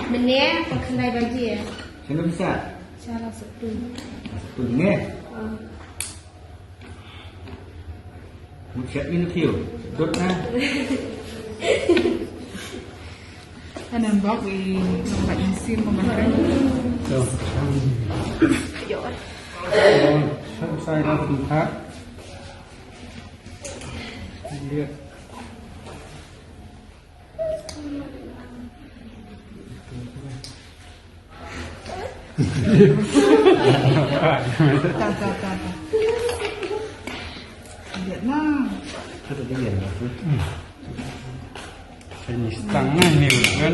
Mennya pakai baju ya? Saya bisa. Cara satu. Satu ini. Mucet ini kio. Dot na. Anh bóc vì bạn xin mà mình phải sai ra phần khác liệt liệt na Satu dia ya. ini setengah nih kan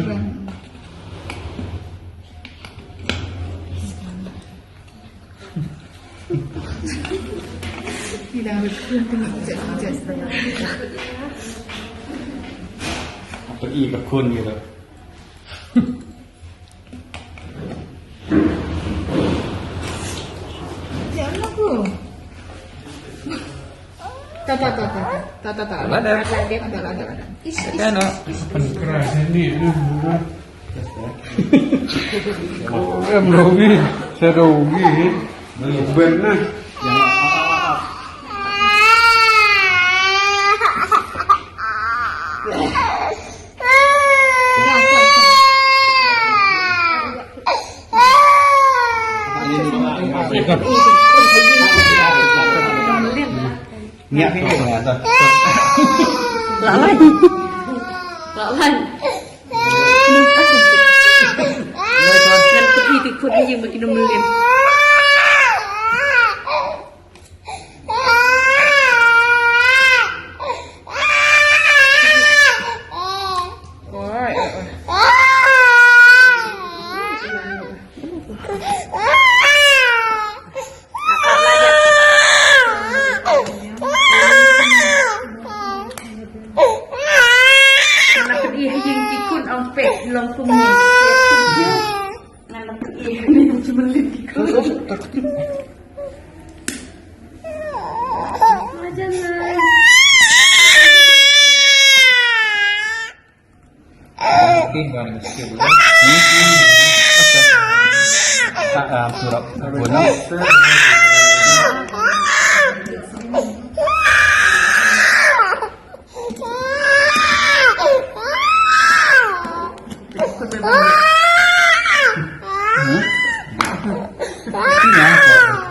tidak berkenan tinggi setengah Apa iกับคนgitu. jangan aku tak ada kan penkeras ini em rugi saya rugi benar Niat ni dia tu. Lawan. Lawan. Nan pergi di kod ni yang makin nombor. Long punya nanti ini cuma lihat macam mana Tinggal mesti bulan. Surat bulan.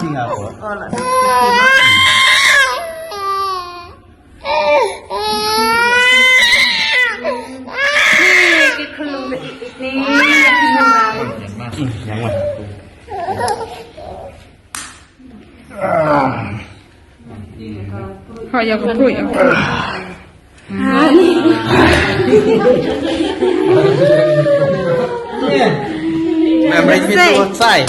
Tinggal apa? oh lah cái khung này Yang mana? kayak aku ya Memang itu selesai.